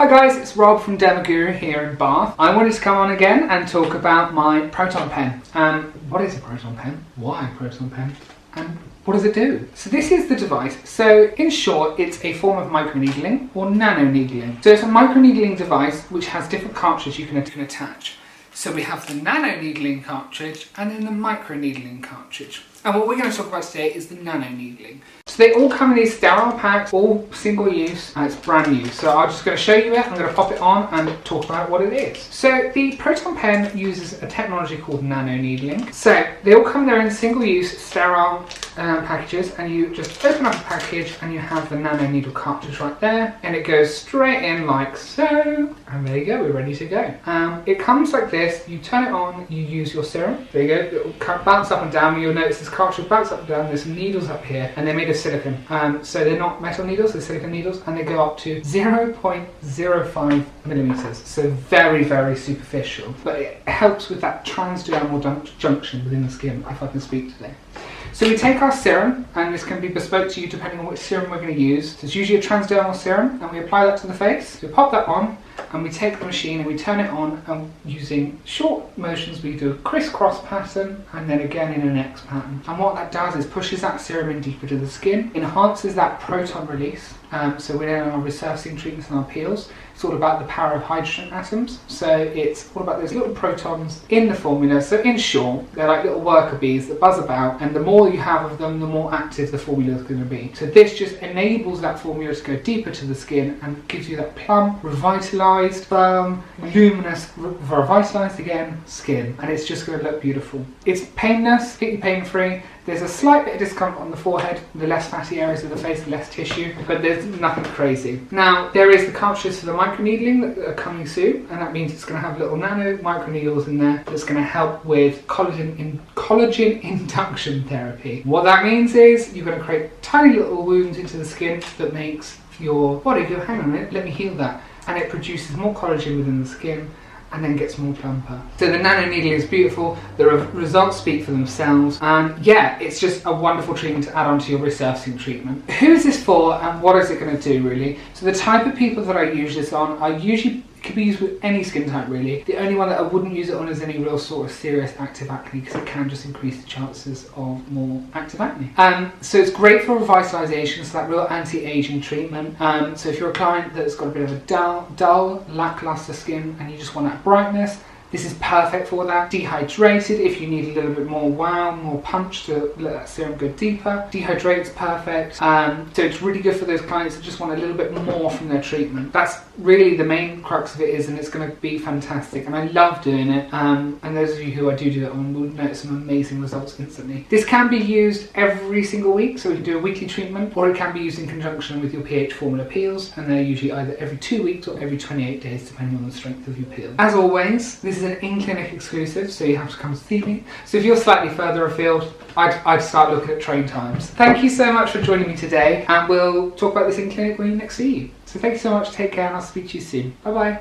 Hi guys, it's Rob from DermaGuru here in Bath. I wanted to come on again and talk about my Proton Pen. What is a Proton Pen? Why a Proton Pen? And what does it do? So this is the device. So in short, it's a form of microneedling or nanoneedling. So it's a microneedling device which has different cartridges you can attach. So we have the nanoneedling cartridge and then the microneedling cartridge. And what we're going to talk about today is the nanoneedling. So they all come in these sterile packs, all single use, and it's brand new. So I'm just going to show you it, I'm going to pop it on and talk about what it is. So the Proton Pen uses a technology called nanoneedling. So they all come there in single use, sterile packages, and you just open up a package and you have the nano needle cartridge right there, and it goes straight in like so, and there you go, we're ready to go. It comes like this, you turn it on, you use your serum, there you go, it will bounce up and down, you'll notice this cartridge bounce up and down, there's some needles up here, and they're made of silicone. So they're not metal needles, they're silicone needles, and they go up to 0.05 millimeters, so very, very superficial. But it helps with that transdermal junction within the skin, if I can speak today. So we take our serum, and this can be bespoke to you depending on which serum we're going to use. So it's usually a transdermal serum, and we apply that to the face. So we pop that on, and we take the machine and we turn it on, and using short motions we do a crisscross pattern and then again in an X pattern. And what that does is pushes that serum in deeper to the skin, enhances that proton release. So we're in our resurfacing treatments and our peels. It's all about the power of hydrogen atoms. So it's all about those little protons in the formula. So in short, they're like little worker bees that buzz about, and the more you have of them, the more active the formula is going to be. So this just enables that formula to go deeper to the skin and gives you that plump, revitalised, firm, luminous, revitalised again skin. And it's just going to look beautiful. It's painless, completely pain-free. There's a slight bit of discomfort on the forehead, the less fatty areas of the face, the less tissue, but there's nothing crazy. Now, there is the cartridges for the microneedling that are coming soon, and that means it's going to have little nano microneedles in there that's going to help with collagen induction therapy. What that means is you're going to create tiny little wounds into the skin that makes your body go, hang on a minute, let me heal that. And it produces more collagen within the skin, and then gets more plumper. So the nanoneedling is beautiful, the results speak for themselves, and yeah, it's just a wonderful treatment to add on to your resurfacing treatment. Who is this for and what is it going to do really? So the type of people that I use this on are usually, it can be used with any skin type really. The only one that I wouldn't use it on is any real sort of serious active acne, because it can just increase the chances of more active acne. So it's great for revitalisation, so that real anti-aging treatment. So if you're a client that's got a bit of a dull, lackluster skin and you just want that brightness, this is perfect for that. Dehydrated, if you need a little bit more wow, more punch to let that serum go deeper. Dehydrate's perfect. So it's really good for those clients that just want a little bit more from their treatment. That's really the main crux of it is, and it's going to be fantastic. And I love doing it. And those of you who I do it on will notice some amazing results instantly. This can be used every single week, so we can do a weekly treatment, or it can be used in conjunction with your pHformula peels, and they're usually either every 2 weeks or every 28 days, depending on the strength of your peel. As always, this is an in-clinic exclusive, so you have to come see me. So if you're slightly further afield, I'd start looking at train times. Thank you so much for joining me today, and we'll talk about this in clinic when we next see you. So thank you so much, take care, and I'll speak to you soon. Bye bye.